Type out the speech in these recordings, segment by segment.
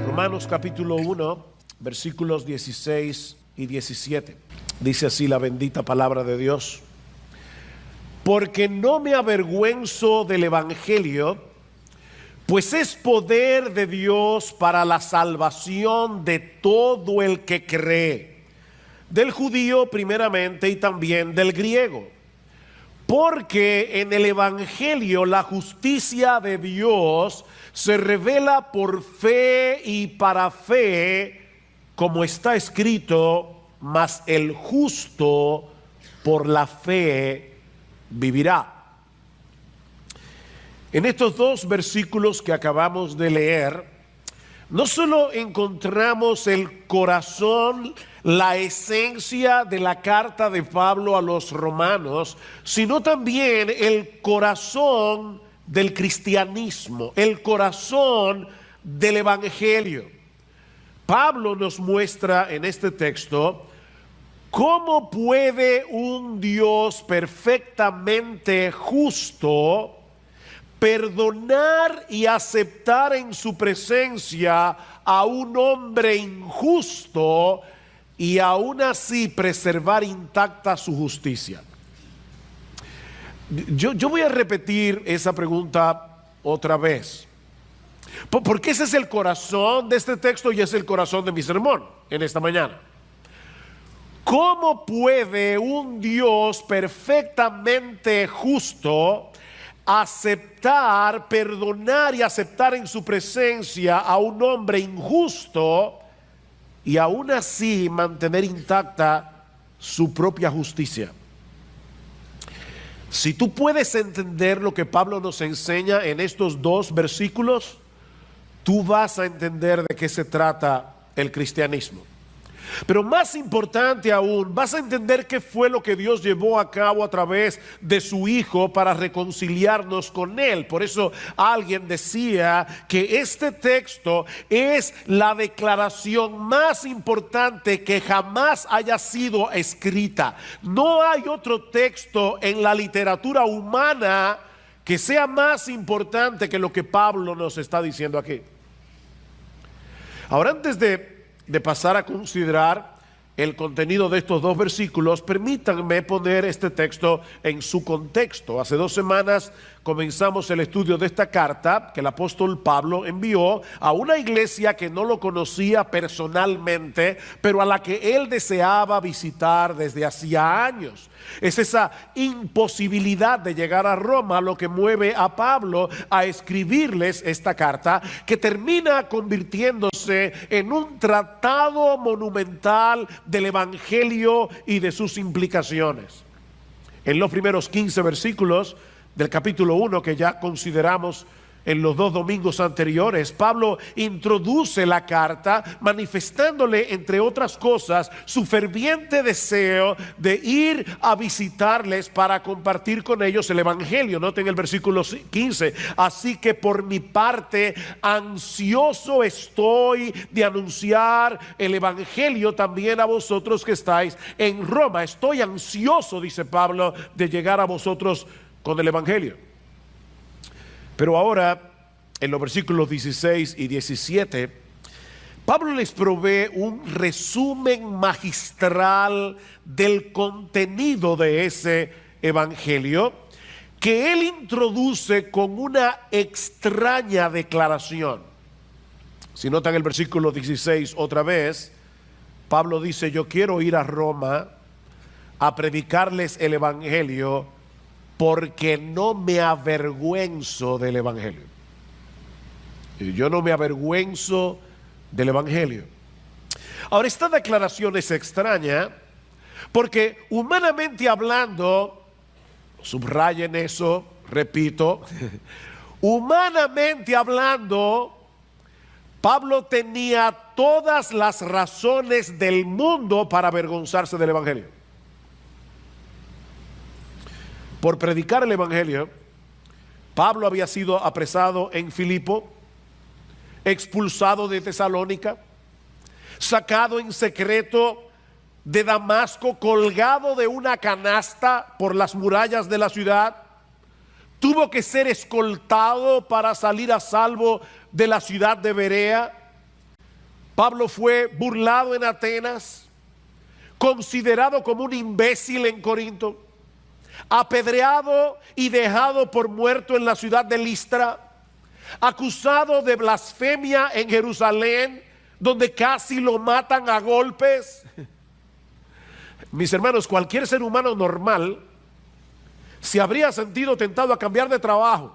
Romanos capítulo 1, versículos 16 y 17. Dice así la bendita palabra de Dios: porque no me avergüenzo del evangelio, pues es poder de Dios para la salvación de todo el que cree, del judío primeramente y también del griego. Porque en el evangelio la justicia de Dios se revela por fe y para fe, como está escrito: mas el justo por la fe vivirá. En estos dos versículos que acabamos de leer, no solo encontramos el corazón, la esencia de la carta de Pablo a los romanos, sino también el corazón del cristianismo, el corazón del evangelio. Pablo nos muestra en este texto cómo puede un Dios perfectamente justo perdonar y aceptar en su presencia a un hombre injusto y aún así preservar intacta su justicia. Yo voy a repetir esa pregunta otra vez, porque ese es el corazón de este texto y es el corazón de mi sermón en esta mañana. ¿Cómo puede un Dios perfectamente justo aceptar, perdonar y aceptar en su presencia a un hombre injusto y aún así mantener intacta su propia justicia? Si tú puedes entender lo que Pablo nos enseña en estos dos versículos, tú vas a entender de qué se trata el cristianismo. Pero más importante aún, vas a entender qué fue lo que Dios llevó a cabo a través de su Hijo para reconciliarnos con Él. Por eso alguien decía que este texto es la declaración más importante que jamás haya sido escrita. No hay otro texto en la literatura humana que sea más importante que lo que Pablo nos está diciendo aquí. Ahora, antes de pasar a considerar el contenido de estos dos versículos, permítanme poner este texto en su contexto. Hace 2 semanas comenzamos el estudio de esta carta que el apóstol Pablo envió a una iglesia que no lo conocía personalmente, pero a la que él deseaba visitar desde hacía años. Es esa imposibilidad de llegar a Roma lo que mueve a Pablo a escribirles esta carta, que termina convirtiéndose en un tratado monumental del evangelio y de sus implicaciones. En los primeros 15 versículos del capítulo 1 que ya consideramos en los 2 domingos anteriores, Pablo introduce la carta manifestándole, entre otras cosas, su ferviente deseo de ir a visitarles para compartir con ellos el evangelio. Noten el versículo 15: así que por mi parte ansioso estoy de anunciar el evangelio también a vosotros que estáis en Roma. Estoy ansioso, dice Pablo, de llegar a vosotros con el evangelio. Pero ahora, en los versículos 16 y 17, Pablo les provee un resumen magistral del contenido de ese evangelio, que él introduce con una extraña declaración. Si notan el versículo 16 otra vez, Pablo dice: yo quiero ir a Roma a predicarles el evangelio, porque no me avergüenzo del evangelio. Yo no me avergüenzo del evangelio. Ahora, esta declaración es extraña porque, humanamente hablando, subrayen eso, repito, humanamente hablando, Pablo tenía todas las razones del mundo para avergonzarse del evangelio. Por predicar el evangelio, Pablo había sido apresado en Filipo, expulsado de Tesalónica, sacado en secreto de Damasco, colgado de una canasta por las murallas de la ciudad. Tuvo que ser escoltado para salir a salvo de la ciudad de Berea. Pablo fue burlado en Atenas, considerado como un imbécil en Corinto, apedreado y dejado por muerto en la ciudad de Listra, acusado de blasfemia en Jerusalén, donde casi lo matan a golpes. Mis hermanos, cualquier ser humano normal se habría sentido tentado a cambiar de trabajo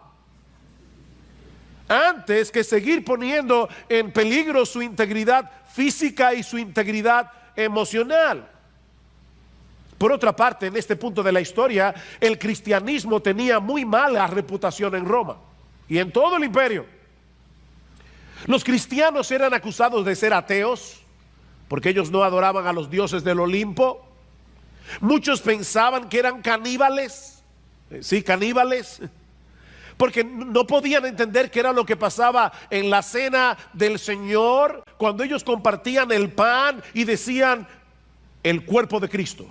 antes que seguir poniendo en peligro su integridad física y su integridad emocional. Por otra parte, en este punto de la historia, el cristianismo tenía muy mala reputación en Roma y en todo el imperio. Los cristianos eran acusados de ser ateos porque ellos no adoraban a los dioses del Olimpo. Muchos pensaban que eran caníbales, sí, caníbales, porque no podían entender qué era lo que pasaba en la cena del Señor cuando ellos compartían el pan y decían el cuerpo de Cristo.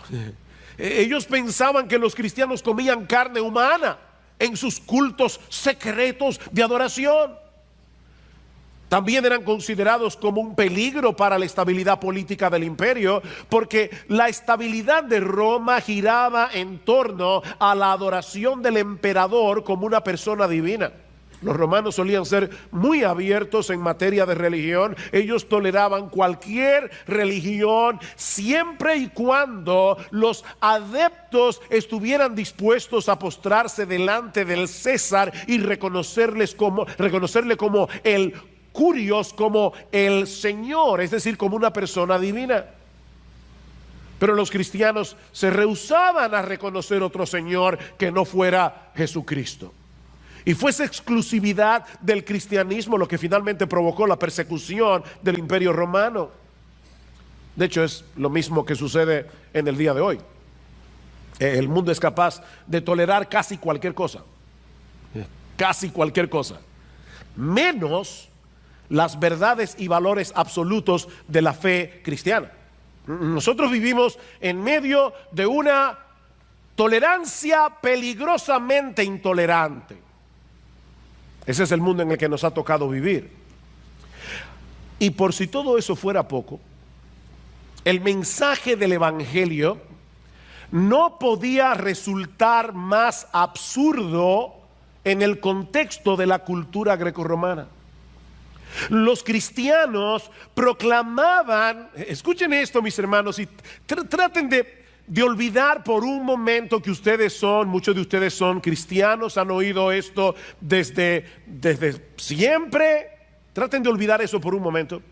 Ellos pensaban que los cristianos comían carne humana en sus cultos secretos de adoración. También eran considerados como un peligro para la estabilidad política del imperio, porque la estabilidad de Roma giraba en torno a la adoración del emperador como una persona divina. Los romanos solían ser muy abiertos en materia de religión. Ellos toleraban cualquier religión siempre y cuando los adeptos estuvieran dispuestos a postrarse delante del César y reconocerle como el Curios, como el Señor, es decir, como una persona divina. Pero los cristianos se rehusaban a reconocer otro Señor que no fuera Jesucristo. Y fue esa exclusividad del cristianismo lo que finalmente provocó la persecución del imperio romano. De hecho, es lo mismo que sucede en el día de hoy. El mundo es capaz de tolerar casi cualquier cosa, menos las verdades y valores absolutos de la fe cristiana. Nosotros vivimos en medio de una tolerancia peligrosamente intolerante. Ese es el mundo en el que nos ha tocado vivir. Y por si todo eso fuera poco, el mensaje del Evangelio no podía resultar más absurdo en el contexto de la cultura grecorromana. Los cristianos proclamaban, escuchen esto mis hermanos, y traten de olvidar por un momento que muchos de ustedes son cristianos, han oído esto desde siempre. Traten de olvidar eso por un momento.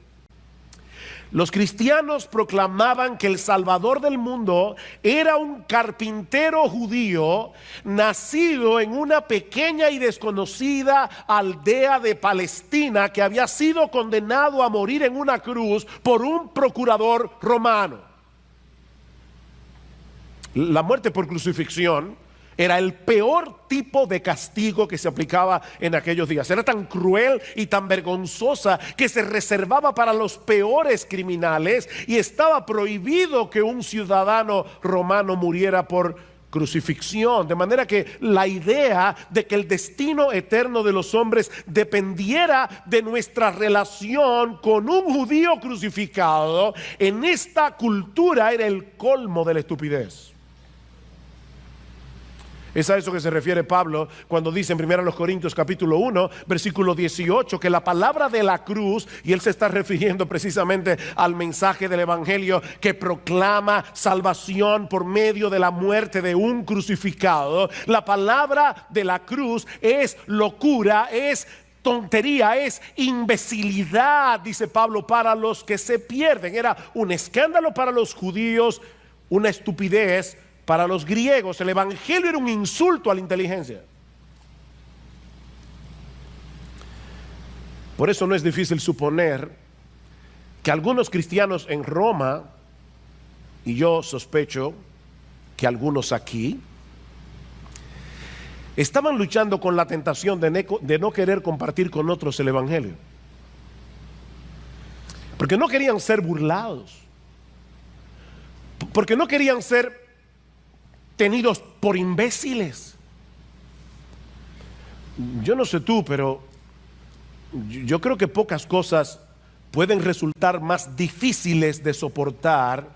Los cristianos proclamaban que el Salvador del mundo era un carpintero judío nacido en una pequeña y desconocida aldea de Palestina que había sido condenado a morir en una cruz por un procurador romano. La muerte por crucifixión era el peor tipo de castigo que se aplicaba en aquellos días. Era tan cruel y tan vergonzosa que se reservaba para los peores criminales y estaba prohibido que un ciudadano romano muriera por crucifixión. De manera que la idea de que el destino eterno de los hombres dependiera de nuestra relación con un judío crucificado en esta cultura era el colmo de la estupidez. Es a eso que se refiere Pablo cuando dice en 1 Corintios capítulo 1 versículo 18 que la palabra de la cruz, y él se está refiriendo precisamente al mensaje del Evangelio que proclama salvación por medio de la muerte de un crucificado. La palabra de la cruz es locura, es tontería, es imbecilidad, dice Pablo, para los que se pierden. Era un escándalo para los judíos, una estupidez para los griegos. El Evangelio era un insulto a la inteligencia. Por eso no es difícil suponer que algunos cristianos en Roma, y yo sospecho que algunos aquí, estaban luchando con la tentación de no querer compartir con otros el Evangelio, porque no querían ser burlados, porque no querían ser tenidos por imbéciles. Yo no sé tú, pero yo creo que pocas cosas pueden resultar más difíciles de soportar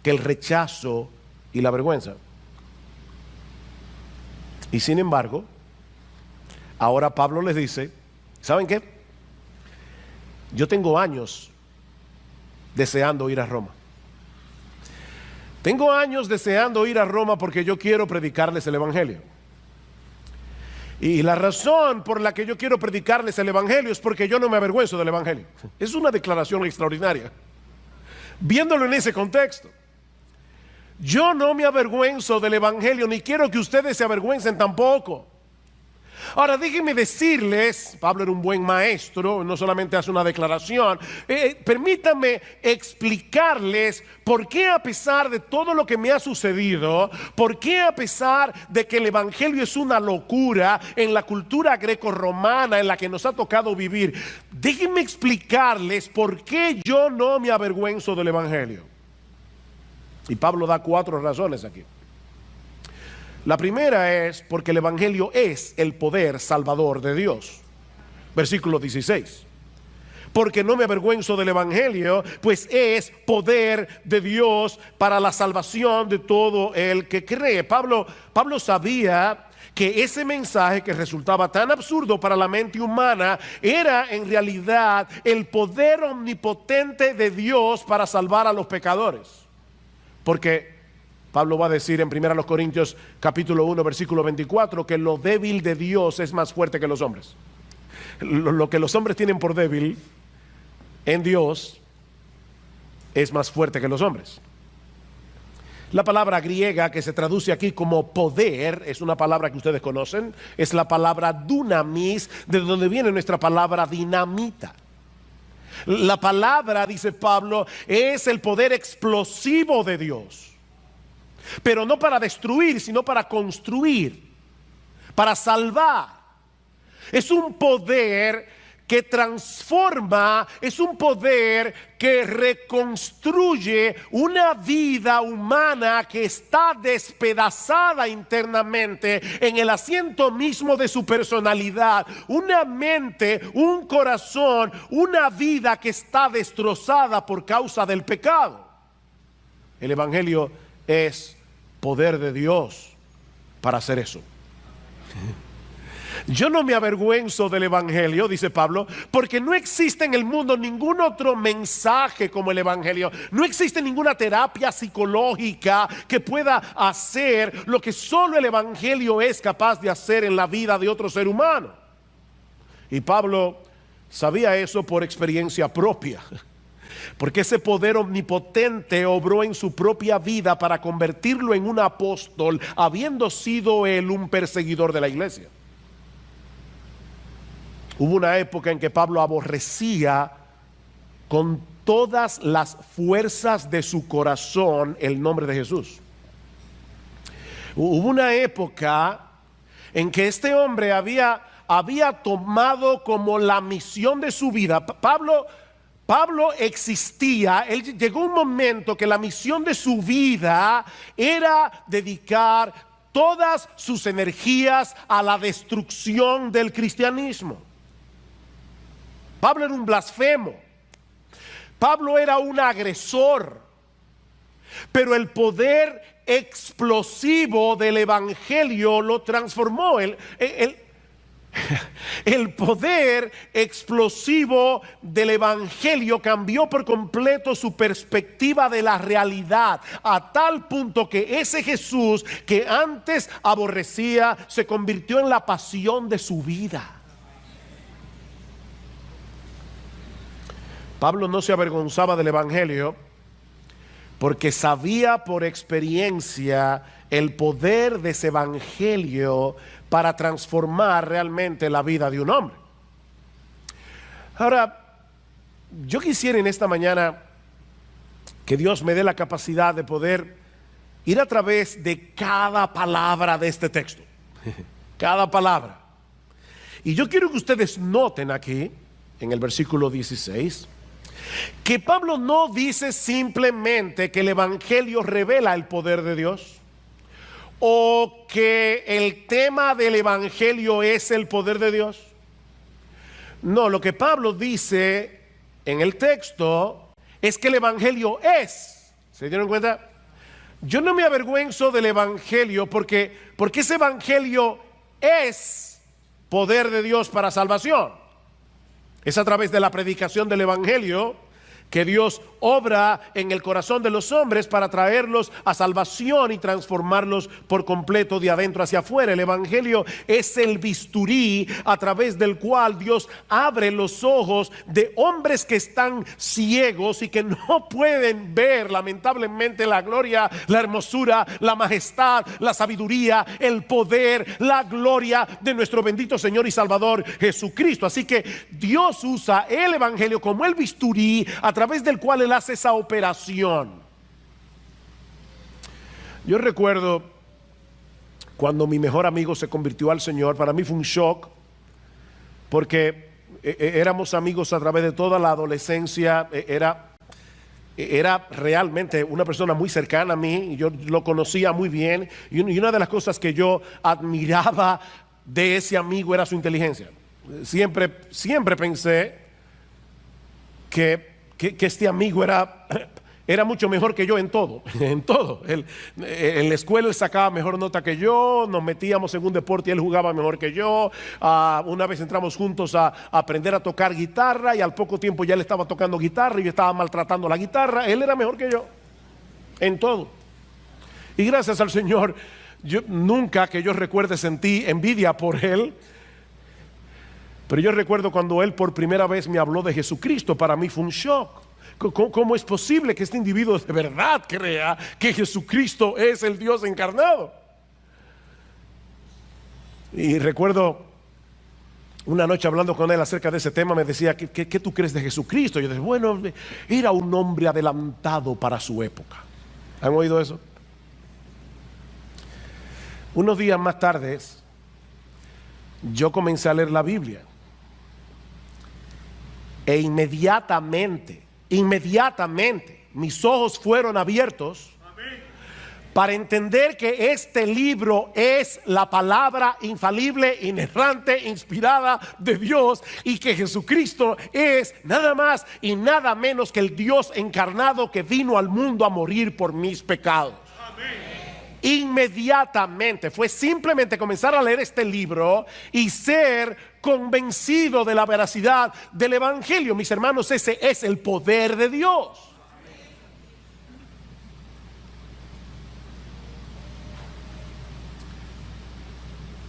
que el rechazo y la vergüenza. Y sin embargo, ahora Pablo les dice, ¿saben qué? Yo tengo años deseando ir a Roma. Tengo años deseando ir a Roma porque yo quiero predicarles el Evangelio. Y la razón por la que yo quiero predicarles el Evangelio es porque yo no me avergüenzo del Evangelio. Es una declaración extraordinaria. Viéndolo en ese contexto. Yo no me avergüenzo del Evangelio, ni quiero que ustedes se avergüencen tampoco. Ahora déjenme decirles, Pablo era un buen maestro, no solamente hace una declaración, permítanme explicarles por qué a pesar de todo lo que me ha sucedido, por qué a pesar de que el Evangelio es una locura en la cultura greco-romana en la que nos ha tocado vivir, déjenme explicarles por qué yo no me avergüenzo del Evangelio. Y Pablo da 4 razones aquí. La primera es porque el Evangelio es el poder salvador de Dios. Versículo 16. Porque no me avergüenzo del Evangelio, pues es poder de Dios para la salvación de todo el que cree. Pablo sabía que ese mensaje que resultaba tan absurdo para la mente humana era en realidad el poder omnipotente de Dios para salvar a los pecadores. Porque Pablo va a decir en 1 Corintios capítulo 1 versículo 24 que lo débil de Dios es más fuerte que los hombres. Lo que los hombres tienen por débil en Dios es más fuerte que los hombres. La palabra griega que se traduce aquí como poder es una palabra que ustedes conocen, es la palabra dunamis, de donde viene nuestra palabra dinamita. La palabra, dice Pablo, es el poder explosivo de Dios. Pero no para destruir, sino para construir, para salvar. Es un poder que transforma, es un poder que reconstruye una vida humana que está despedazada internamente en el asiento mismo de su personalidad. Una mente, un corazón, una vida que está destrozada por causa del pecado. El Evangelio es poder de Dios para hacer eso. Yo no me avergüenzo del Evangelio, dice Pablo, porque no existe en el mundo ningún otro mensaje como el Evangelio. No existe ninguna terapia psicológica que pueda hacer lo que solo el Evangelio es capaz de hacer en la vida de otro ser humano. Y Pablo sabía eso por experiencia propia. Porque ese poder omnipotente obró en su propia vida para convertirlo en un apóstol, habiendo sido él un perseguidor de la iglesia. Hubo una época en que Pablo aborrecía con todas las fuerzas de su corazón el nombre de Jesús. Hubo una época en que este hombre había tomado como la misión de su vida. Pablo existía, llegó un momento que la misión de su vida era dedicar todas sus energías a la destrucción del cristianismo. Pablo era un blasfemo. Pablo era un agresor. Pero el poder explosivo del Evangelio lo transformó. El poder explosivo del Evangelio cambió por completo su perspectiva de la realidad, a tal punto que ese Jesús que antes aborrecía se convirtió en la pasión de su vida. Pablo no se avergonzaba del Evangelio porque sabía por experiencia el poder de ese Evangelio para transformar realmente la vida de un hombre. Ahora, yo quisiera en esta mañana que Dios me dé la capacidad de poder ir a través de cada palabra de este texto. Cada palabra. Y yo quiero que ustedes noten aquí, en el versículo 16, que Pablo no dice simplemente que el Evangelio revela el poder de Dios, o que el tema del Evangelio es el poder de Dios. No, lo que Pablo dice en el texto es que el Evangelio es. ¿Se dieron cuenta? Yo no me avergüenzo del Evangelio porque ese Evangelio es poder de Dios para salvación. Es a través de la predicación del Evangelio que Dios obra en el corazón de los hombres para traerlos a salvación y transformarlos por completo de adentro hacia afuera. El Evangelio es el bisturí a través del cual Dios abre los ojos de hombres que están ciegos y que no pueden ver lamentablemente la gloria, la hermosura, la majestad, la sabiduría, el poder, la gloria de nuestro bendito Señor y Salvador Jesucristo. Así que Dios usa el Evangelio como el bisturí a través del cual Él hace esa operación. Yo recuerdo cuando mi mejor amigo se convirtió al Señor. Para mí fue un shock porque éramos amigos a través de toda la adolescencia. Era realmente una persona muy cercana a mí y yo lo conocía muy bien, y una de las cosas que yo admiraba de ese amigo era su inteligencia. Siempre pensé que este amigo era mucho mejor que yo en todo, en todo. En la escuela él sacaba mejor nota que yo, nos metíamos en un deporte y él jugaba mejor que yo. Una vez entramos juntos a aprender a tocar guitarra y al poco tiempo ya él estaba tocando guitarra y yo estaba maltratando la guitarra. Él era mejor que yo en todo. Y gracias al Señor, yo nunca que yo recuerde sentí envidia por él. Pero yo recuerdo cuando él por primera vez me habló de Jesucristo. Para mí fue un shock. ¿Cómo es posible que este individuo de verdad crea que Jesucristo es el Dios encarnado? Y recuerdo una noche hablando con él acerca de ese tema, me decía, ¿qué tú crees de Jesucristo? Yo dije, bueno, era un hombre adelantado para su época. ¿Han oído eso? Unos días más tarde, yo comencé a leer la Biblia. E inmediatamente, mis ojos fueron abiertos para entender que este libro es la palabra infalible, inerrante, inspirada de Dios, y que Jesucristo es nada más y nada menos que el Dios encarnado que vino al mundo a morir por mis pecados. Inmediatamente fue simplemente comenzar a leer este libro y ser convencido de la veracidad del Evangelio. Mis hermanos, ese es el poder de Dios.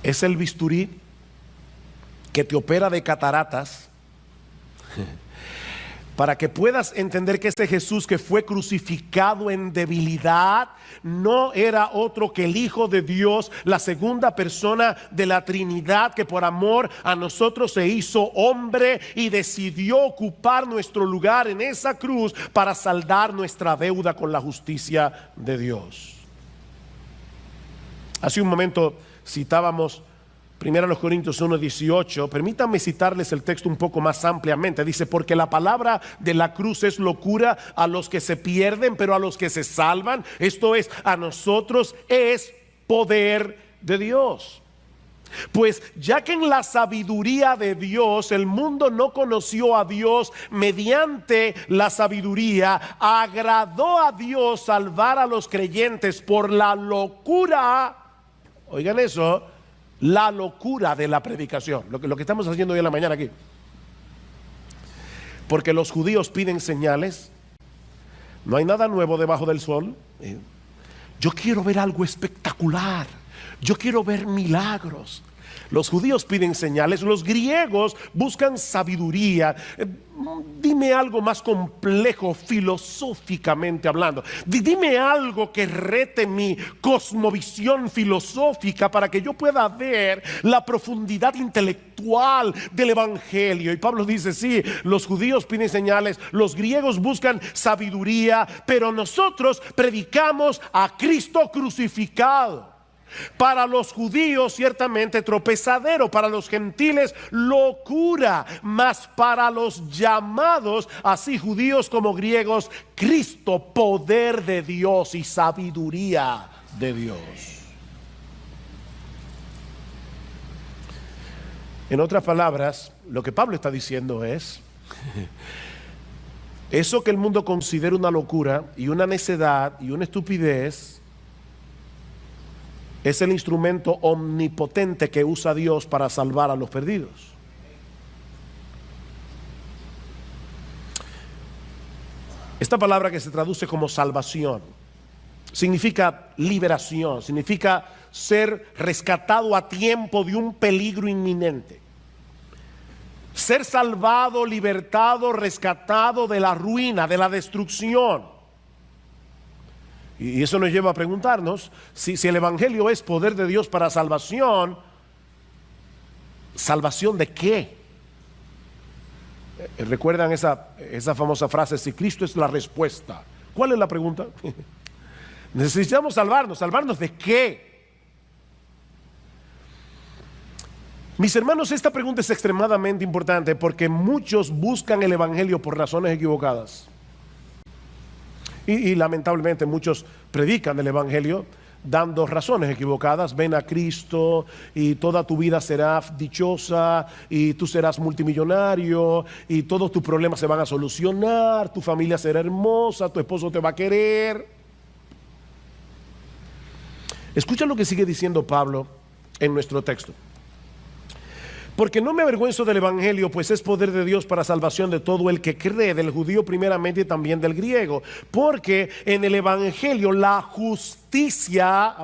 Es el bisturí que te opera de cataratas para que puedas entender que este Jesús que fue crucificado en debilidad no era otro que el Hijo de Dios, la segunda persona de la Trinidad, que por amor a nosotros se hizo hombre y decidió ocupar nuestro lugar en esa cruz para saldar nuestra deuda con la justicia de Dios. Hace un momento citábamos 1 Corintios 1:18. Permítanme citarles el texto un poco más ampliamente. Dice, porque la palabra de la cruz es locura a los que se pierden, pero a los que se salvan, esto es, a nosotros, es poder de Dios. Pues ya que en la sabiduría de Dios el mundo no conoció a Dios mediante la sabiduría, agradó a Dios salvar a los creyentes por la locura, oigan eso, la locura de la predicación, lo que estamos haciendo hoy en la mañana aquí. Porque los judíos piden señales, no hay nada nuevo debajo del sol. Yo quiero ver algo espectacular, yo quiero ver milagros. Los judíos piden señales, los griegos buscan sabiduría. Dime algo más complejo filosóficamente hablando. Dime algo que rete mi cosmovisión filosófica para que yo pueda ver la profundidad intelectual del Evangelio. Y Pablo dice, sí, los judíos piden señales, los griegos buscan sabiduría, pero nosotros predicamos a Cristo crucificado. Para los judíos ciertamente tropezadero, para los gentiles locura, mas para los llamados, así judíos como griegos, Cristo, poder de Dios y sabiduría de Dios. En otras palabras, lo que Pablo está diciendo es, Eso que el mundo considera una locura y una necedad y una estupidez es el instrumento omnipotente que usa Dios para salvar a los perdidos. Esta palabra que se traduce como salvación significa liberación, significa ser rescatado a tiempo de un peligro inminente. Ser salvado, libertado, rescatado de la ruina, de la destrucción. Y eso nos lleva a preguntarnos si el Evangelio es poder de Dios para salvación, ¿salvación de qué? ¿Recuerdan esa famosa frase? Si Cristo es la respuesta, ¿cuál es la pregunta? Necesitamos salvarnos. ¿Salvarnos de qué? Mis hermanos, esta pregunta es extremadamente importante porque muchos buscan el Evangelio por razones equivocadas. Y lamentablemente muchos predican el Evangelio dando razones equivocadas. Ven a Cristo y toda tu vida será dichosa y tú serás multimillonario y todos tus problemas se van a solucionar, tu familia será hermosa, tu esposo te va a querer. Escucha lo que sigue diciendo Pablo en nuestro texto. Porque no me avergüenzo del Evangelio, pues es poder de Dios para salvación de todo el que cree, del judío primeramente y también del griego. Porque en el Evangelio la justicia,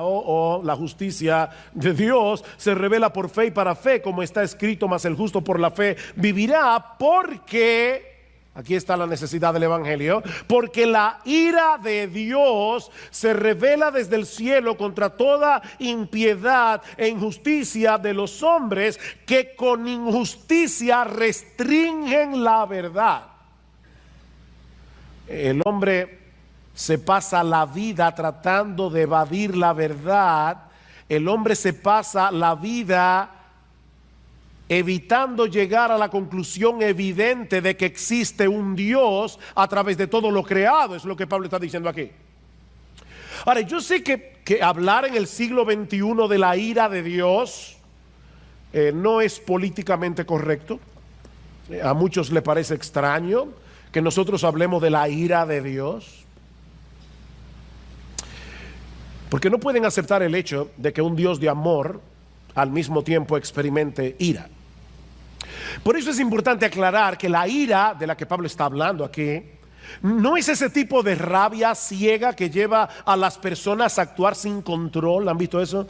la justicia de Dios se revela por fe y para fe, como está escrito, mas el justo por la fe vivirá, porque... Aquí está la necesidad del Evangelio. Porque la ira de Dios se revela desde el cielo contra toda impiedad e injusticia de los hombres que con injusticia restringen la verdad. El hombre se pasa la vida tratando de evadir la verdad. El hombre se pasa la vida evitando llegar a la conclusión evidente de que existe un Dios a través de todo lo creado. Es lo que Pablo está diciendo aquí. Ahora, yo sé que hablar en el siglo XXI de la ira de Dios no es políticamente correcto. A muchos les parece extraño que nosotros hablemos de la ira de Dios, porque no pueden aceptar el hecho de que un Dios de amor al mismo tiempo experimente ira. Por eso es importante aclarar que la ira de la que Pablo está hablando aquí no es ese tipo de rabia ciega que lleva a las personas a actuar sin control. ¿Han visto eso?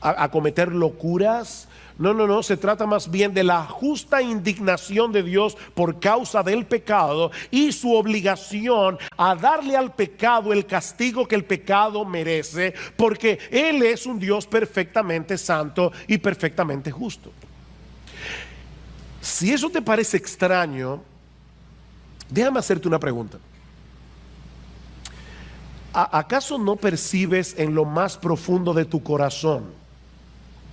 A cometer locuras. No, se trata más bien de la justa indignación de Dios por causa del pecado y su obligación a darle al pecado el castigo que el pecado merece, porque Él es un Dios perfectamente santo y perfectamente justo. Si eso te parece extraño, déjame hacerte una pregunta. ¿Acaso no percibes en lo más profundo de tu corazón?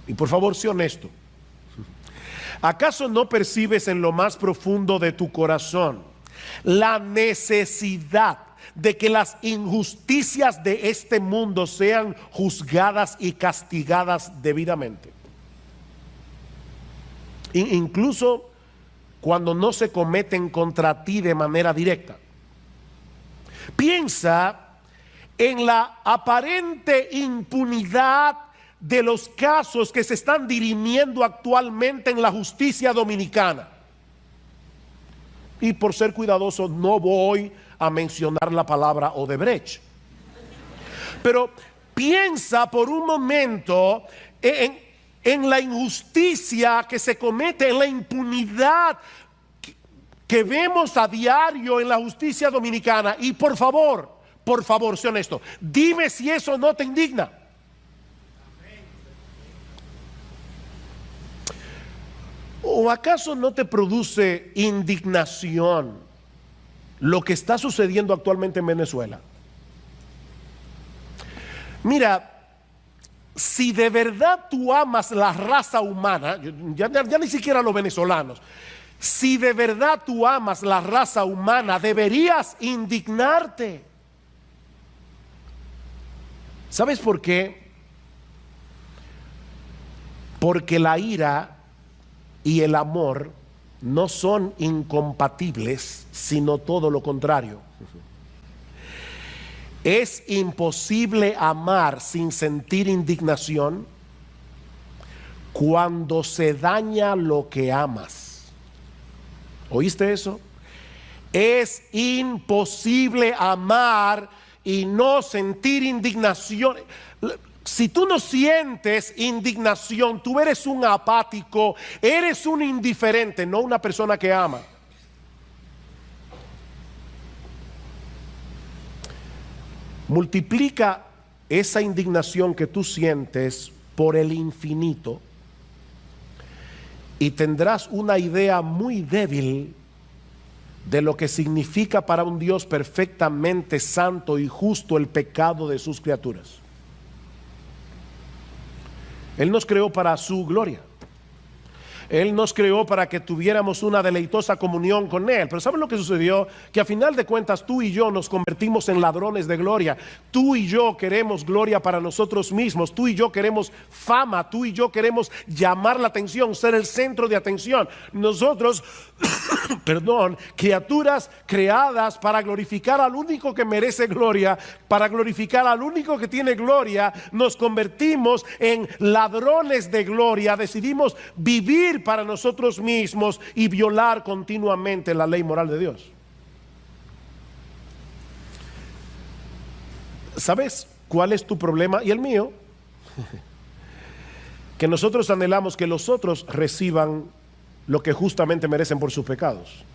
Y por favor, sé honesto. ¿Acaso no percibes en lo más profundo de tu corazón la necesidad de que las injusticias de este mundo sean juzgadas y castigadas debidamente? Incluso cuando no se cometen contra ti de manera directa. Piensa en la aparente impunidad de los casos que se están dirimiendo actualmente en la justicia dominicana. Y por ser cuidadoso no voy a mencionar la palabra Odebrecht. Pero piensa por un momento en la injusticia que se comete, en la impunidad que vemos a diario en la justicia dominicana. Y por favor, sé honesto, dime si eso no te indigna. ¿O acaso no te produce indignación lo que está sucediendo actualmente en Venezuela? Mira, si de verdad tú amas la raza humana, ya ni siquiera los venezolanos, si de verdad tú amas la raza humana, deberías indignarte. ¿Sabes por qué? Porque la ira y el amor no son incompatibles, sino todo lo contrario. Es imposible amar sin sentir indignación cuando se daña lo que amas. ¿Oíste eso? Es imposible amar y no sentir indignación. Si tú no sientes indignación, tú eres un apático, eres un indiferente, no una persona que ama. Multiplica esa indignación que tú sientes por el infinito y tendrás una idea muy débil de lo que significa para un Dios perfectamente santo y justo el pecado de sus criaturas. Él nos creó para su gloria. Él nos creó para que tuviéramos una deleitosa comunión con Él. Pero ¿saben lo que sucedió? Que a final de cuentas tú y yo nos convertimos en ladrones de gloria. Tú y yo queremos gloria para nosotros mismos. Tú y yo queremos fama. Tú y yo queremos llamar la atención, ser el centro de atención. Nosotros, criaturas creadas para glorificar al único que merece gloria, para glorificar al único que tiene gloria, nos convertimos en ladrones de gloria. Decidimos vivir para nosotros mismos y violar continuamente la ley moral de Dios. ¿Sabes cuál es tu problema y el mío? Que nosotros anhelamos que los otros reciban lo que justamente merecen por sus pecados,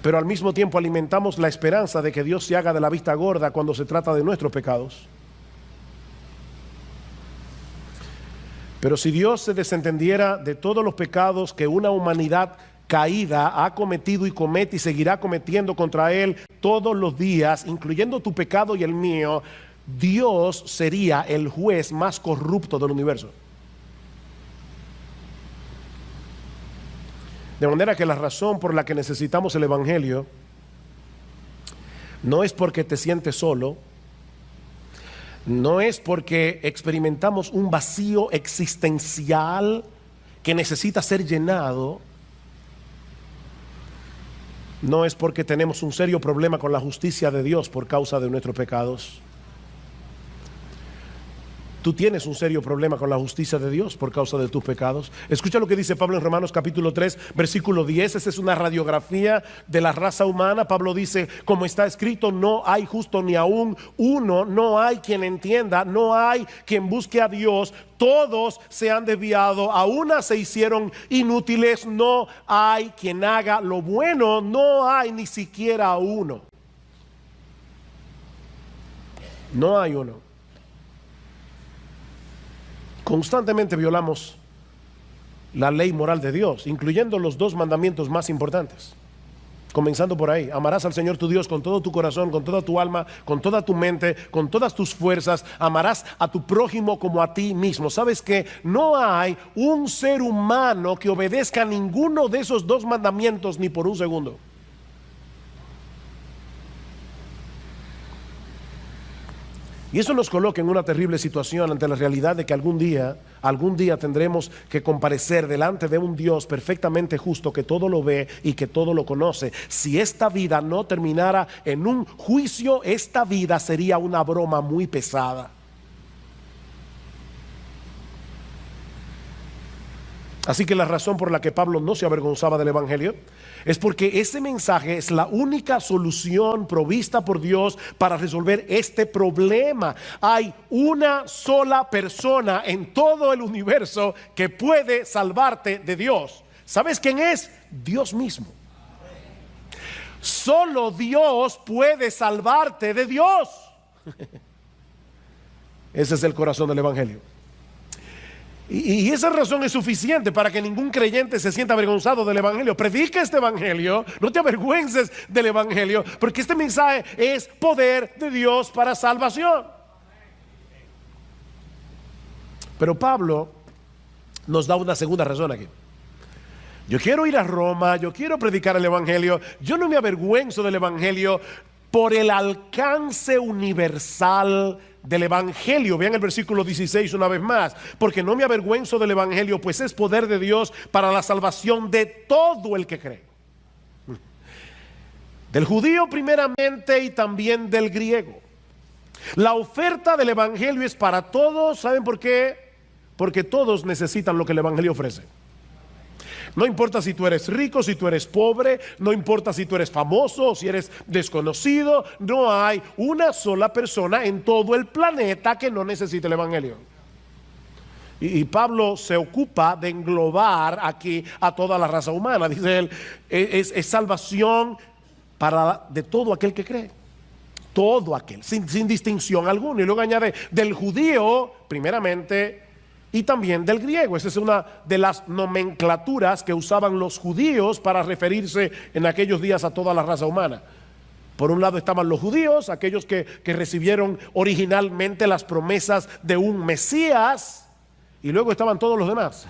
pero al mismo tiempo alimentamos la esperanza de que Dios se haga de la vista gorda cuando se trata de nuestros pecados. Pero si Dios se desentendiera de todos los pecados que una humanidad caída ha cometido y comete y seguirá cometiendo contra Él todos los días, incluyendo tu pecado y el mío, Dios sería el juez más corrupto del universo. De manera que la razón por la que necesitamos el Evangelio no es porque te sientes solo, no es porque experimentamos un vacío existencial que necesita ser llenado, no es porque tenemos un serio problema con la justicia de Dios por causa de nuestros pecados. Tú tienes un serio problema con la justicia de Dios por causa de tus pecados. Escucha lo que dice Pablo en Romanos capítulo 3, versículo 10. Esa es una radiografía de la raza humana. Pablo dice, como está escrito, no hay justo ni aún uno, no hay quien entienda, no hay quien busque a Dios. Todos se han desviado, a una se hicieron inútiles, no hay quien haga lo bueno, no hay ni siquiera uno. No hay uno. Constantemente violamos la ley moral de Dios, incluyendo los dos mandamientos más importantes. Comenzando por ahí: amarás al Señor tu Dios con todo tu corazón, con toda tu alma, con toda tu mente, con todas tus fuerzas. Amarás a tu prójimo como a ti mismo. ¿Sabes que no hay un ser humano que obedezca a ninguno de esos dos mandamientos ni por un segundo? Y eso nos coloca en una terrible situación ante la realidad de que algún día tendremos que comparecer delante de un Dios perfectamente justo, que todo lo ve y que todo lo conoce. Si esta vida no terminara en un juicio, esta vida sería una broma muy pesada. Así que la razón por la que Pablo no se avergonzaba del Evangelio es porque ese mensaje es la única solución provista por Dios para resolver este problema. Hay una sola persona en todo el universo que puede salvarte de Dios. ¿Sabes quién es? Dios mismo. Solo Dios puede salvarte de Dios. Ese es el corazón del Evangelio. Y esa razón es suficiente para que ningún creyente se sienta avergonzado del Evangelio. Predica este Evangelio, no te avergüences del Evangelio, porque este mensaje es poder de Dios para salvación. Pero Pablo nos da una segunda razón aquí. Yo quiero ir a Roma, yo quiero predicar el Evangelio, yo no me avergüenzo del Evangelio, por el alcance universal del Evangelio. Vean el versículo 16 una vez más. Porque no me avergüenzo del Evangelio, pues es poder de Dios para la salvación de todo el que cree. Del judío primeramente y también del griego. La oferta del Evangelio es para todos. ¿Saben por qué? Porque todos necesitan lo que el Evangelio ofrece. No importa si tú eres rico, si tú eres pobre, no importa si tú eres famoso o si eres desconocido, no hay una sola persona en todo el planeta que no necesite el Evangelio. Y Pablo se ocupa de englobar aquí a toda la raza humana. Dice él, es salvación de todo aquel que cree. Todo aquel, sin distinción alguna. Y luego añade, del judío primeramente y también del griego. Esa es una de las nomenclaturas que usaban los judíos para referirse en aquellos días a toda la raza humana. Por un lado estaban los judíos, aquellos que recibieron originalmente las promesas de un Mesías, y luego estaban todos los demás,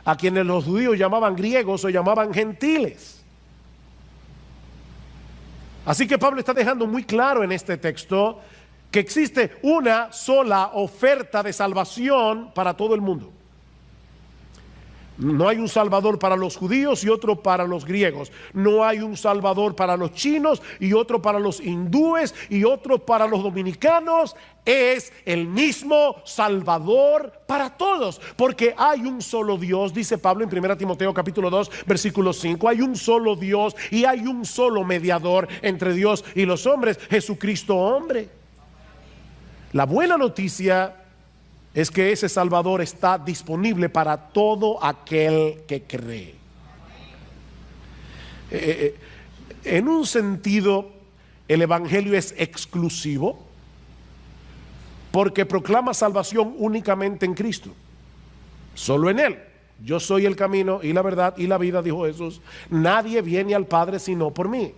a quienes los judíos llamaban griegos o llamaban gentiles. Así que Pablo está dejando muy claro en este texto que existe una sola oferta de salvación para todo el mundo. No hay un salvador para los judíos y otro para los griegos. No hay un salvador para los chinos y otro para los hindúes y otro para los dominicanos. Es el mismo salvador para todos, porque hay un solo Dios, dice Pablo en 1 Timoteo capítulo 2 versículo 5. Hay un solo Dios y hay un solo mediador entre Dios y los hombres, Jesucristo hombre. La buena noticia es que ese Salvador está disponible para todo aquel que cree. En un sentido, el Evangelio es exclusivo porque proclama salvación únicamente en Cristo, solo en Él. Yo soy el camino y la verdad y la vida, dijo Jesús. Nadie viene al Padre sino por mí.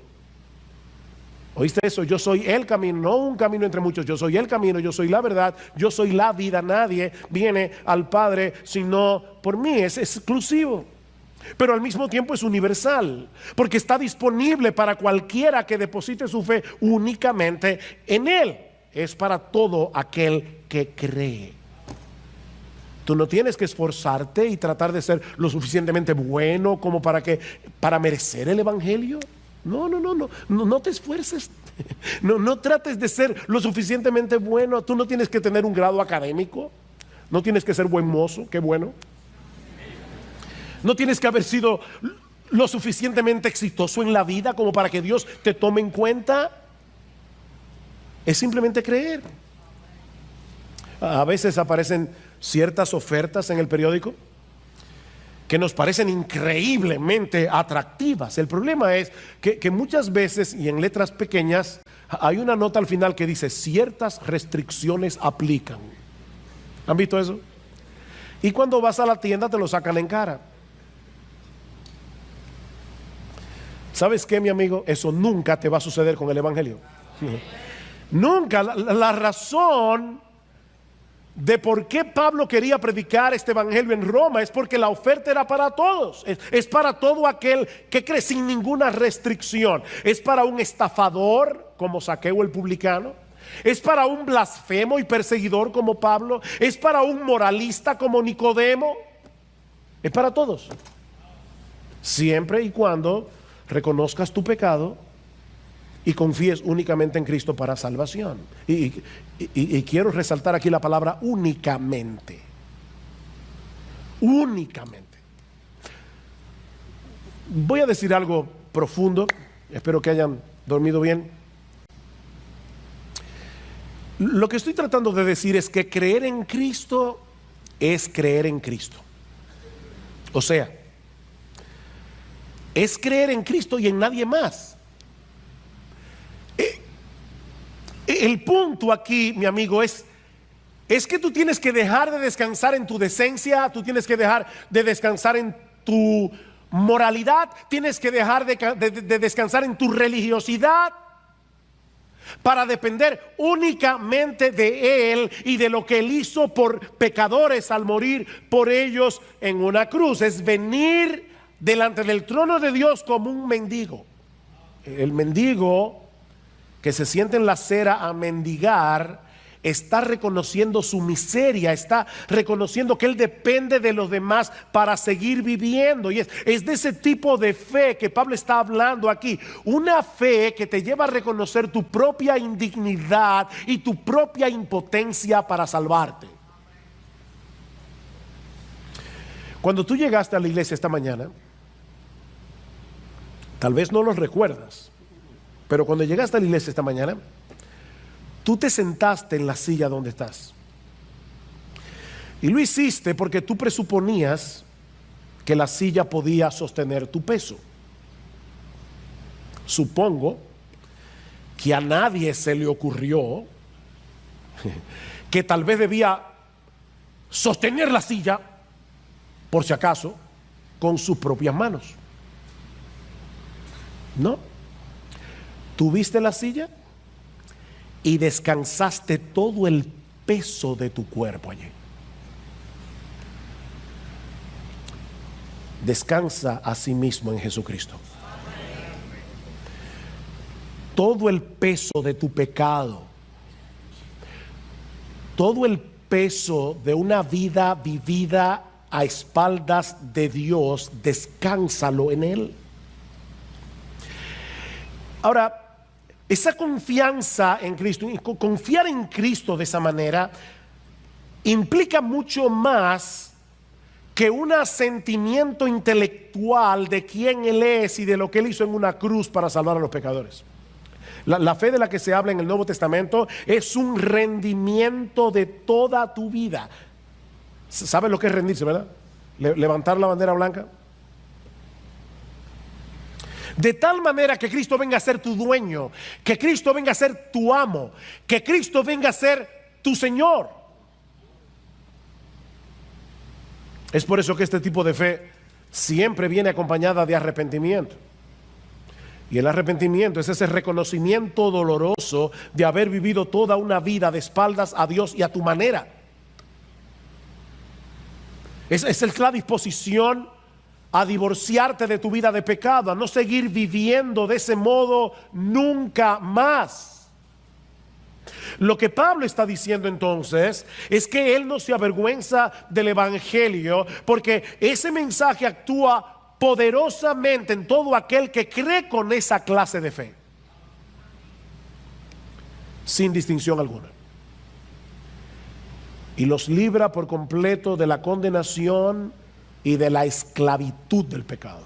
¿Oíste eso? Yo soy el camino, no un camino entre muchos. Yo soy el camino, yo soy la verdad, yo soy la vida. Nadie viene al Padre sino por mí. Es exclusivo, pero al mismo tiempo es universal, porque está disponible para cualquiera que deposite su fe únicamente en Él. Es para todo aquel que cree. Tú no tienes que esforzarte y tratar de ser lo suficientemente bueno como para merecer el Evangelio. No te esfuerces. No trates de ser lo suficientemente bueno. Tú no tienes que tener un grado académico. No tienes que ser buen mozo, qué bueno. No tienes que haber sido lo suficientemente exitoso en la vida como para que Dios te tome en cuenta. Es simplemente creer. A veces aparecen ciertas ofertas en el periódico que nos parecen increíblemente atractivas. El problema es que muchas veces, y en letras pequeñas, hay una nota al final que dice: ciertas restricciones aplican. ¿Han visto eso? Y cuando vas a la tienda te lo sacan en cara. ¿Sabes qué, mi amigo? Eso nunca te va a suceder con el Evangelio. Nunca. La razón de por qué Pablo quería predicar este evangelio en Roma es porque la oferta era para todos. Es para todo aquel que cree, sin ninguna restricción. Es para un estafador como Zaqueo el publicano. Es para un blasfemo y perseguidor como Pablo. Es para un moralista como Nicodemo. Es para todos, siempre y cuando reconozcas tu pecado y confíes únicamente en Cristo para salvación. Y quiero resaltar aquí la palabra únicamente. Únicamente. Voy a decir algo profundo. Espero que hayan dormido bien. Lo que estoy tratando de decir es que creer en Cristo es creer en Cristo. O sea, es creer en Cristo y en nadie más. El punto aquí, mi amigo, es que tú tienes que dejar de descansar en tu decencia. Tú tienes que dejar de descansar en tu moralidad. Tienes que dejar de descansar en tu religiosidad para depender únicamente de Él y de lo que Él hizo por pecadores al morir por ellos en una cruz. Es venir delante del trono de Dios como un mendigo. El mendigo que se siente en la acera a mendigar, está reconociendo su miseria, está reconociendo que él depende de los demás para seguir viviendo. Y es de ese tipo de fe que Pablo está hablando aquí. Una fe que te lleva a reconocer tu propia indignidad y tu propia impotencia para salvarte. Cuando tú llegaste a la iglesia esta mañana, tal vez no lo recuerdas, pero cuando llegaste a la iglesia esta mañana, tú te sentaste en la silla donde estás. Y lo hiciste porque tú presuponías que la silla podía sostener tu peso. Supongo que a nadie se le ocurrió que tal vez debía sostener la silla, por si acaso, con sus propias manos. No. ¿Tuviste la silla? Y descansaste todo el peso de tu cuerpo allí. Descansa a sí mismo en Jesucristo. Todo el peso de tu pecado, todo el peso de una vida vivida a espaldas de Dios, descánsalo en Él. Ahora, esa confianza en Cristo, confiar en Cristo de esa manera, implica mucho más que un asentimiento intelectual de quién Él es y de lo que Él hizo en una cruz para salvar a los pecadores. La fe de la que se habla en el Nuevo Testamento es un rendimiento de toda tu vida. ¿Sabes lo que es rendirse, verdad? Levantar la bandera blanca. De tal manera que Cristo venga a ser tu dueño, que Cristo venga a ser tu amo, que Cristo venga a ser tu Señor. Es por eso que este tipo de fe siempre viene acompañada de arrepentimiento. Y el arrepentimiento es ese reconocimiento doloroso de haber vivido toda una vida de espaldas a Dios y a tu manera. Es la disposición a divorciarte de tu vida de pecado, a no seguir viviendo de ese modo nunca más. Lo que Pablo está diciendo entonces es que él no se avergüenza del evangelio, porque ese mensaje actúa poderosamente en todo aquel que cree con esa clase de fe, sin distinción alguna, y los libra por completo de la condenación y de la esclavitud del pecado.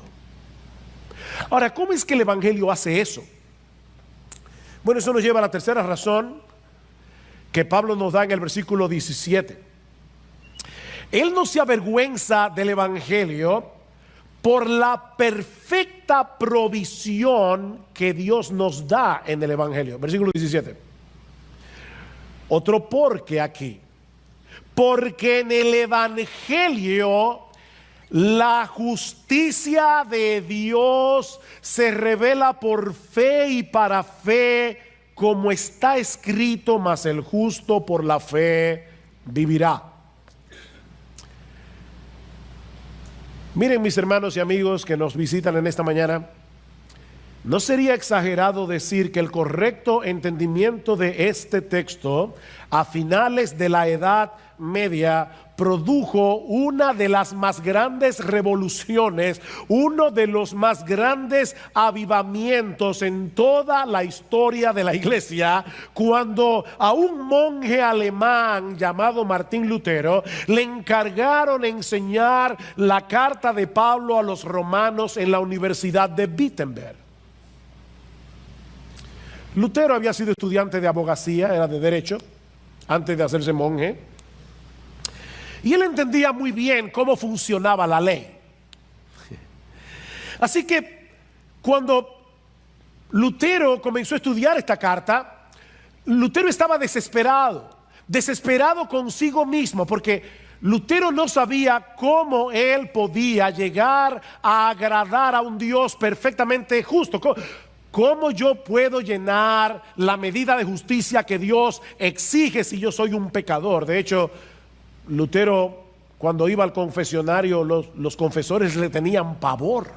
Ahora, ¿cómo es que el evangelio hace eso? Bueno, eso nos lleva a la tercera razón que Pablo nos da en el versículo 17. Él no se avergüenza del evangelio por la perfecta provisión que Dios nos da en el evangelio. Versículo 17. Otro porque aquí. Porque en el evangelio la justicia de Dios se revela por fe y para fe, como está escrito, mas el justo por la fe vivirá. Miren, mis hermanos y amigos que nos visitan en esta mañana, no sería exagerado decir que el correcto entendimiento de este texto a finales de la Edad Media produjo una de las más grandes revoluciones, uno de los más grandes avivamientos en toda la historia de la iglesia, cuando a un monje alemán llamado Martín Lutero le encargaron enseñar la carta de Pablo a los romanos en la Universidad de Wittenberg. Lutero había sido estudiante de abogacía, era de derecho, antes de hacerse monje. Y él entendía muy bien cómo funcionaba la ley. Así que cuando Lutero comenzó a estudiar esta carta, Lutero estaba desesperado consigo mismo, porque Lutero no sabía cómo él podía llegar a agradar a un Dios perfectamente justo. ¿Cómo yo puedo llenar la medida de justicia que Dios exige si yo soy un pecador? De hecho, Lutero, cuando iba al confesionario, los confesores le tenían pavor,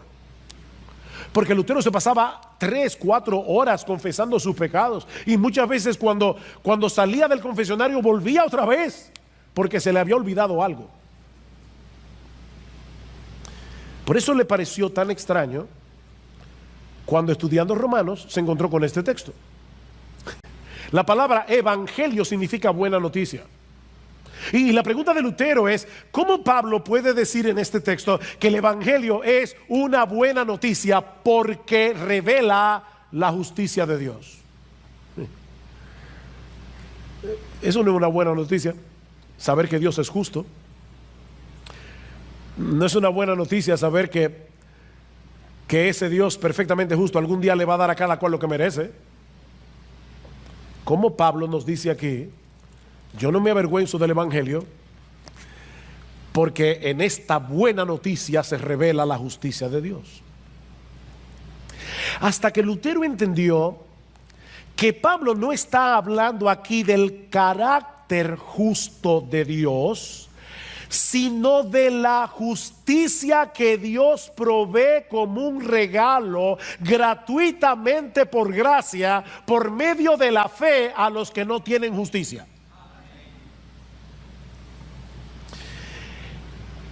porque Lutero se pasaba 3, 4 horas confesando sus pecados. Y muchas veces cuando salía del confesionario volvía otra vez porque se le había olvidado algo. Por eso le pareció tan extraño cuando estudiando Romanos se encontró con este texto. La palabra evangelio significa buena noticia. Y la pregunta de Lutero es, ¿cómo Pablo puede decir en este texto que el evangelio es una buena noticia porque revela la justicia de Dios? Eso no es una buena noticia, saber que Dios es justo. No es una buena noticia saber que ese Dios perfectamente justo algún día le va a dar a cada cual lo que merece. Como Pablo nos dice aquí, yo no me avergüenzo del evangelio porque en esta buena noticia se revela la justicia de Dios. Hasta que Lutero entendió que Pablo no está hablando aquí del carácter justo de Dios, sino de la justicia que Dios provee como un regalo gratuitamente por gracia, por medio de la fe a los que no tienen justicia.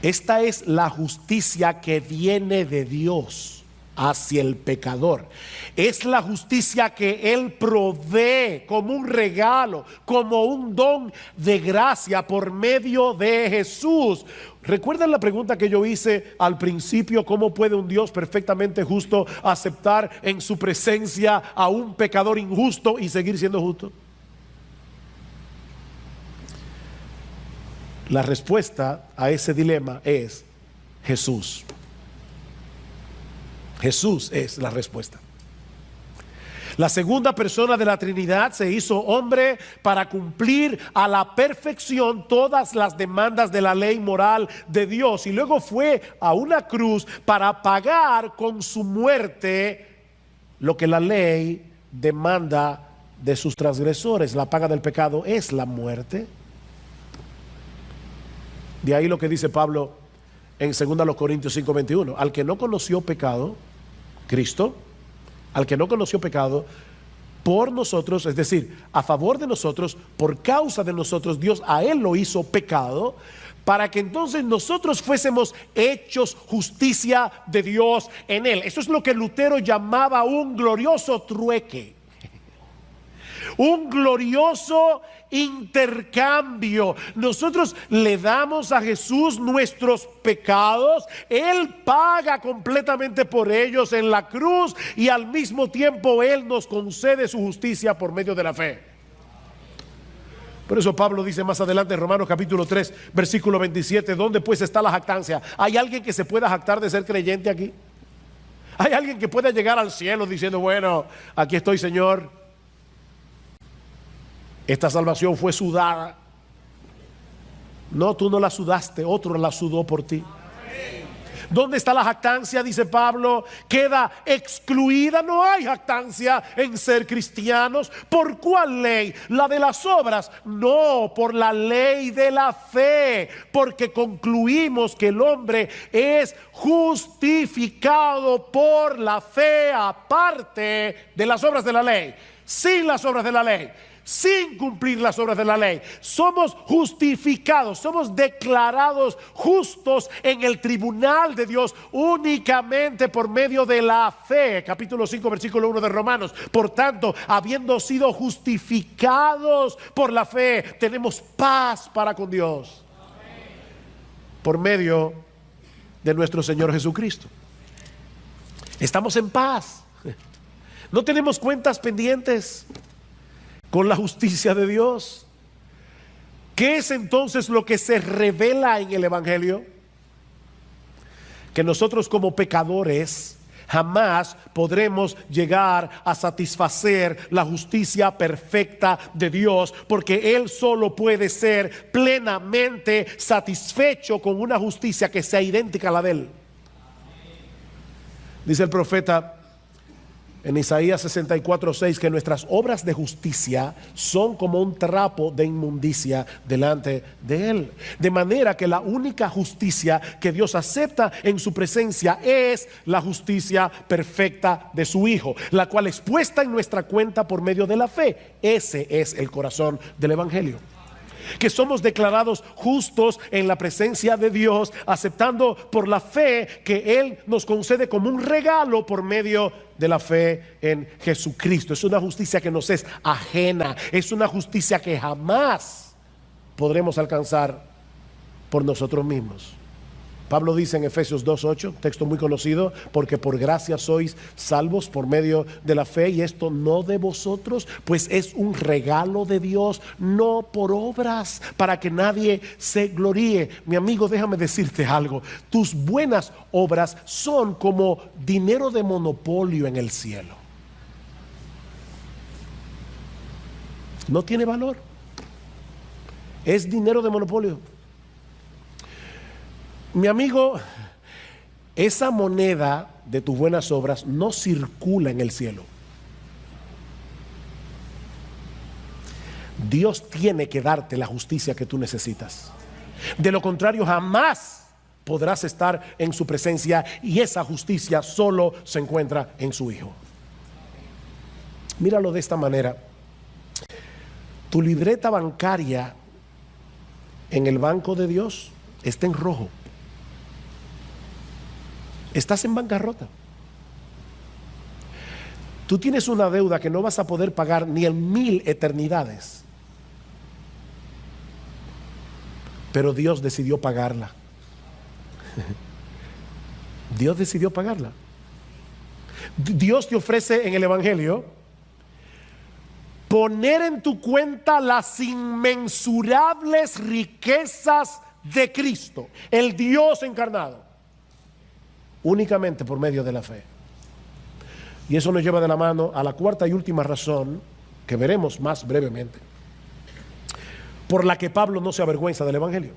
Esta es la justicia que viene de Dios hacia el pecador. Es la justicia que Él provee como un regalo, como un don de gracia por medio de Jesús. ¿Recuerdan la pregunta que yo hice al principio? ¿Cómo puede un Dios perfectamente justo aceptar en su presencia a un pecador injusto y seguir siendo justo? La respuesta a ese dilema es Jesús. Jesús es la respuesta. La segunda persona de la Trinidad se hizo hombre para cumplir a la perfección todas las demandas de la ley moral de Dios, y luego fue a una cruz para pagar con su muerte lo que la ley demanda de sus transgresores. La paga del pecado es la muerte. De ahí lo que dice Pablo en 2 Corintios 5:21, al que no conoció pecado, Cristo, al que no conoció pecado, por nosotros, es decir, a favor de nosotros, por causa de nosotros, Dios a él lo hizo pecado, para que entonces nosotros fuésemos hechos justicia de Dios en él. Eso es lo que Lutero llamaba un glorioso trueque. Un glorioso intercambio. Nosotros le damos a Jesús nuestros pecados, Él paga completamente por ellos en la cruz, y al mismo tiempo Él nos concede su justicia por medio de la fe. Por eso Pablo dice más adelante en Romanos capítulo 3 versículo 27, ¿dónde pues está la jactancia? ¿Hay alguien que se pueda jactar de ser creyente aquí? ¿Hay alguien que pueda llegar al cielo diciendo, bueno, aquí estoy, Señor? Esta salvación fue sudada. No, tú no la sudaste, otro la sudó por ti. ¿Dónde está la jactancia? Dice Pablo, queda excluida. No hay jactancia en ser cristianos. ¿Por cuál ley? ¿La de las obras? No, por la ley de la fe, porque concluimos que el hombre es justificado por la fe aparte de las obras de la ley, sin las obras de la ley, sin cumplir las obras de la ley. Somos justificados, somos declarados justos en el tribunal de Dios únicamente por medio de la fe. Capítulo 5 versículo 1 de Romanos. Por tanto, habiendo sido justificados por la fe, tenemos paz para con Dios por medio de nuestro Señor Jesucristo. Estamos en paz. No tenemos cuentas pendientes con la justicia de Dios. ¿Qué es entonces lo que se revela en el evangelio? Que nosotros como pecadores jamás podremos llegar a satisfacer la justicia perfecta de Dios, porque Él solo puede ser plenamente satisfecho con una justicia que sea idéntica a la de Él. Dice el profeta en Isaías 64:6 que nuestras obras de justicia son como un trapo de inmundicia delante de Él. De manera que la única justicia que Dios acepta en su presencia es la justicia perfecta de su Hijo, la cual es puesta en nuestra cuenta por medio de la fe. Ese es el corazón del Evangelio. Que somos declarados justos en la presencia de Dios, aceptando por la fe que Él nos concede como un regalo por medio de la fe en Jesucristo. Es una justicia que nos es ajena, es una justicia que jamás podremos alcanzar por nosotros mismos. Pablo dice en Efesios 2:8, texto muy conocido: porque por gracia sois salvos por medio de la fe, y esto no de vosotros, pues es un regalo de Dios, no por obras, para que nadie se gloríe. Mi amigo, déjame decirte algo: tus buenas obras son como dinero de monopolio en el cielo. No tiene valor, es dinero de monopolio. Mi amigo, esa moneda de tus buenas obras no circula en el cielo. Dios tiene que darte la justicia que tú necesitas. De lo contrario, jamás podrás estar en su presencia, y esa justicia solo se encuentra en su Hijo. Míralo de esta manera: tu libreta bancaria en el banco de Dios está en rojo. Estás en bancarrota. Tú tienes una deuda que no vas a poder pagar ni en 1000 eternidades. Pero Dios decidió pagarla. Dios decidió pagarla. Dios te ofrece en el Evangelio poner en tu cuenta las inmensurables riquezas de Cristo, el Dios encarnado, únicamente por medio de la fe. Y eso nos lleva de la mano a la cuarta y última razón, que veremos más brevemente, por la que Pablo no se avergüenza del Evangelio.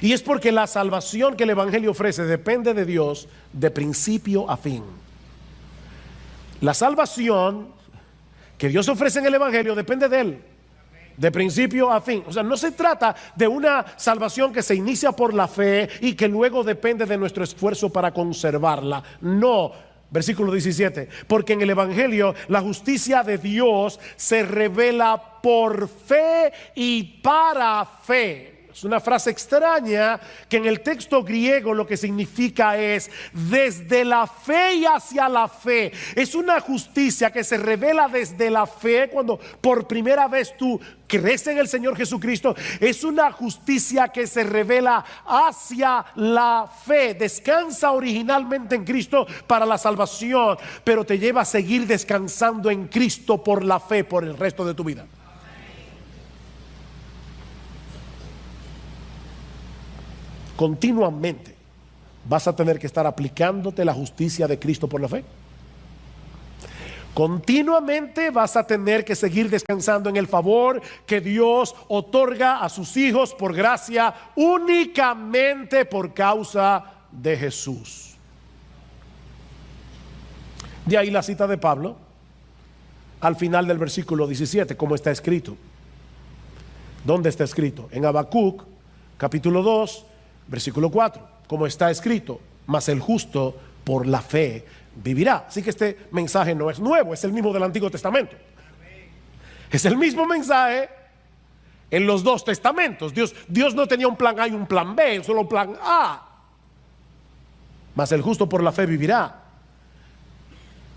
Y es porque la salvación que el Evangelio ofrece depende de Dios de principio a fin. La salvación que Dios ofrece en el Evangelio depende de Él, de principio a fin. O sea, no se trata de una salvación que se inicia por la fe y que luego depende de nuestro esfuerzo para conservarla. No. Versículo 17: porque en el Evangelio la justicia de Dios se revela por fe y para fe. Es una frase extraña que en el texto griego lo que significa es desde la fe y hacia la fe. Es una justicia que se revela desde la fe cuando por primera vez tú crees en el Señor Jesucristo. Es una justicia que se revela hacia la fe. Descansa originalmente en Cristo para la salvación, pero te lleva a seguir descansando en Cristo por la fe por el resto de tu vida. Continuamente vas a tener que estar aplicándote la justicia de Cristo por la fe. Continuamente vas a tener que seguir descansando en el favor que Dios otorga a sus hijos por gracia, únicamente por causa de Jesús. De ahí la cita de Pablo al final del versículo 17, como está escrito. ¿Dónde está escrito? En Habacuc, capítulo 2, versículo 4, como está escrito: mas el justo por la fe vivirá. Así que este mensaje no es nuevo, es el mismo del Antiguo Testamento. Es el mismo mensaje en los dos testamentos. Dios no tenía un plan A y un plan B, solo un plan A. Mas el justo por la fe vivirá.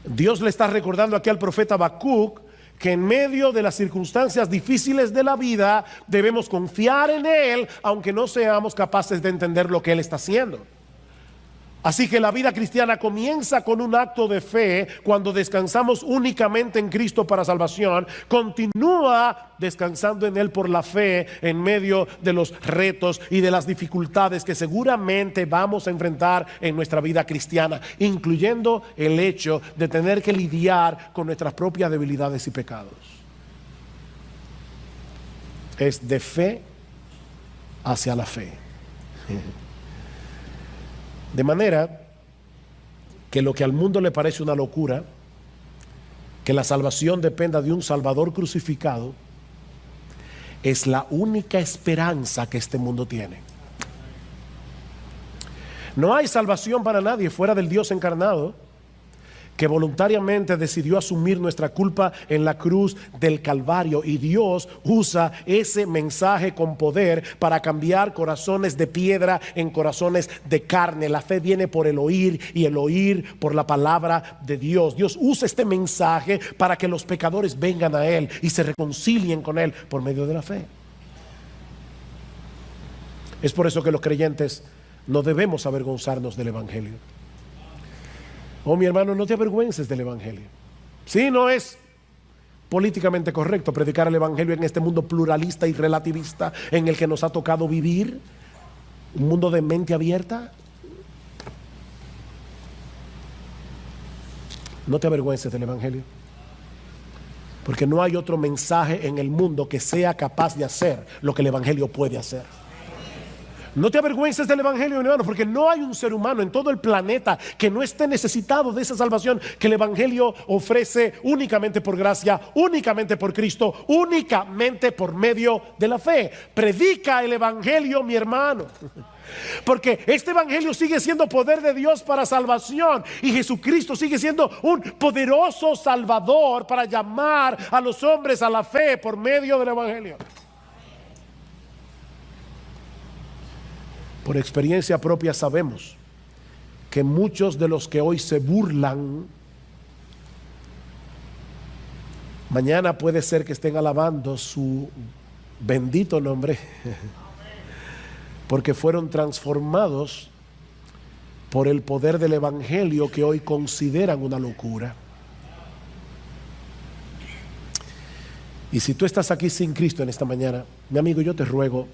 Dios le está recordando aquí al profeta Habacuc que en medio de las circunstancias difíciles de la vida debemos confiar en Él, aunque no seamos capaces de entender lo que Él está haciendo. Así que la vida cristiana comienza con un acto de fe cuando descansamos únicamente en Cristo para salvación. Continúa descansando en Él por la fe en medio de los retos y de las dificultades que seguramente vamos a enfrentar en nuestra vida cristiana, incluyendo el hecho de tener que lidiar con nuestras propias debilidades y pecados. Es de fe hacia la fe. De manera que lo que al mundo le parece una locura, que la salvación dependa de un Salvador crucificado, es la única esperanza que este mundo tiene. No hay salvación para nadie fuera del Dios encarnado, que voluntariamente decidió asumir nuestra culpa en la cruz del Calvario, y Dios usa ese mensaje con poder para cambiar corazones de piedra en corazones de carne. La fe viene por el oír y el oír por la palabra de Dios. Dios usa este mensaje para que los pecadores vengan a Él y se reconcilien con Él por medio de la fe. Es por eso que los creyentes no debemos avergonzarnos del Evangelio. Oh, mi hermano, no te avergüences del Evangelio. Sí, no es políticamente correcto predicar el Evangelio en este mundo pluralista y relativista en el que nos ha tocado vivir, un mundo de mente abierta. No te avergüences del Evangelio, porque no hay otro mensaje en el mundo que sea capaz de hacer lo que el Evangelio puede hacer. No te avergüences del Evangelio, hermano, porque no hay un ser humano en todo el planeta que no esté necesitado de esa salvación que el Evangelio ofrece únicamente por gracia, únicamente por Cristo, únicamente por medio de la fe. Predica el Evangelio, mi hermano, porque este Evangelio sigue siendo poder de Dios para salvación, y Jesucristo sigue siendo un poderoso Salvador para llamar a los hombres a la fe por medio del Evangelio. Por experiencia propia sabemos que muchos de los que hoy se burlan, mañana puede ser que estén alabando su bendito nombre, porque fueron transformados por el poder del Evangelio que hoy consideran una locura. Y si tú estás aquí sin Cristo en esta mañana, mi amigo, yo te ruego,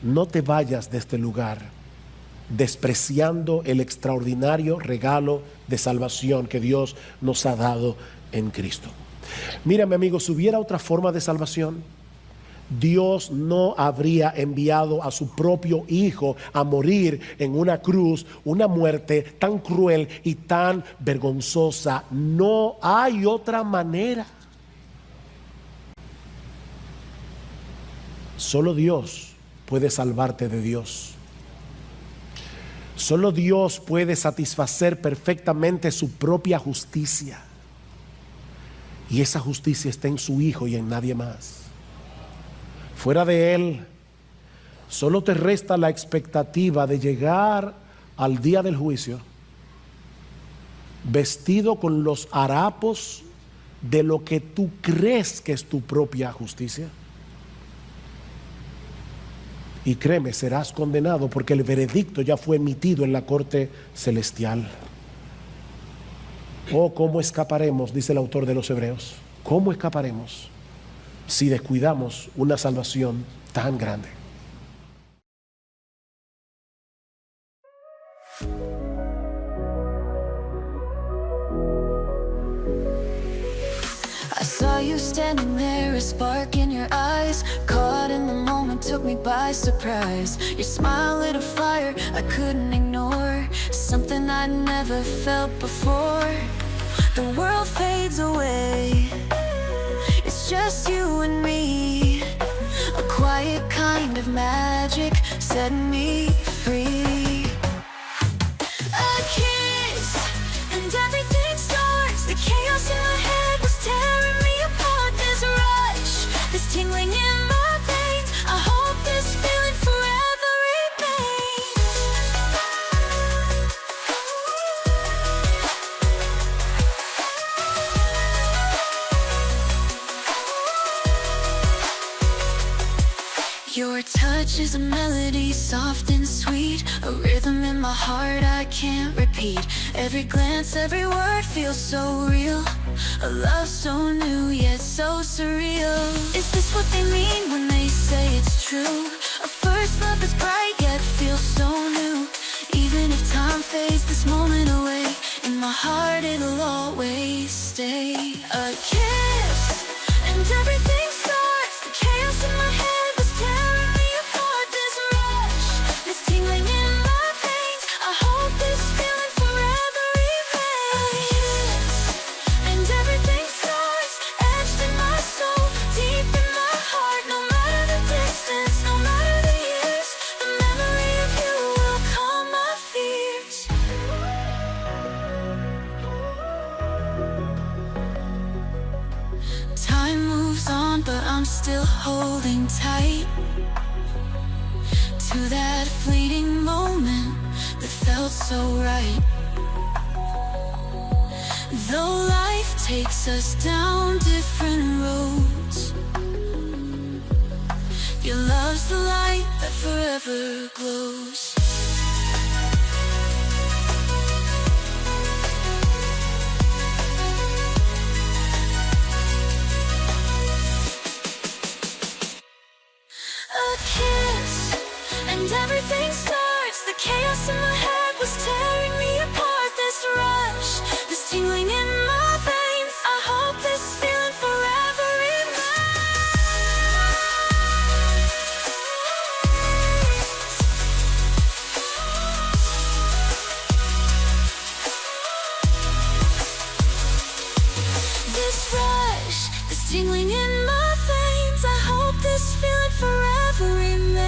no te vayas de este lugar despreciando el extraordinario regalo de salvación que Dios nos ha dado en Cristo. Mira, mi amigo, si hubiera otra forma de salvación, Dios no habría enviado a su propio Hijo a morir en una cruz, una muerte tan cruel y tan vergonzosa. No hay otra manera. Solo Dios puede salvarte de Dios. Solo Dios puede satisfacer perfectamente su propia justicia, y esa justicia está en su Hijo y en nadie más. Fuera de Él, solo te resta la expectativa de llegar al día del juicio vestido con los harapos de lo que tú crees que es tu propia justicia. Y créeme, serás condenado, porque el veredicto ya fue emitido en la corte celestial. Oh, ¿cómo escaparemos? Dice el autor de los Hebreos. ¿Cómo escaparemos si descuidamos una salvación tan grande? I saw you standing there, a spark in your eyes, caught in the moment, took me by surprise. Your smile lit a fire I couldn't ignore, something I'd never felt before. The world fades away, it's just you and me. A quiet kind of magic set me free. A kiss and everything starts. The chaos in my head was tearing me apart. This rush, this tingling in my veins, I hope this feeling forever remains. Your touch is a melody, soft and sweet, a rhythm in my heart I can't repeat. Every glance, every word feels so real, a love so new yet so surreal. Is this what they mean when they say it's true? A first love that's bright yet feels so new. Even if time fades this moment away, in my heart it'll always stay. A kiss and everything starts. The chaos in my head was tearing me apart. This rush, this tingling in my veins, I hope this feeling forever remains. And everything moves on, but I'm still holding tight to that fleeting moment that felt so right. Though life takes us down different roads, your love's the light that forever glows. A kiss, and everything starts. The chaos in my head was tearing me apart. This rush, this tingling in my veins, I hope this feeling forever remains. This rush, this tingling in my veins, I hope this feeling forever remains.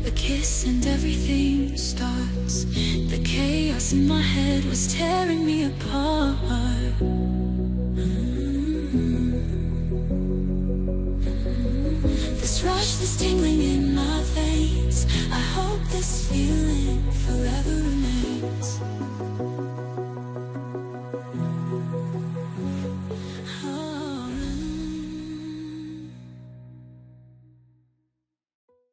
A kiss and everything starts. The chaos in my head was tearing me apart. This rush, this tingling in my veins, I hope this feeling forever remains.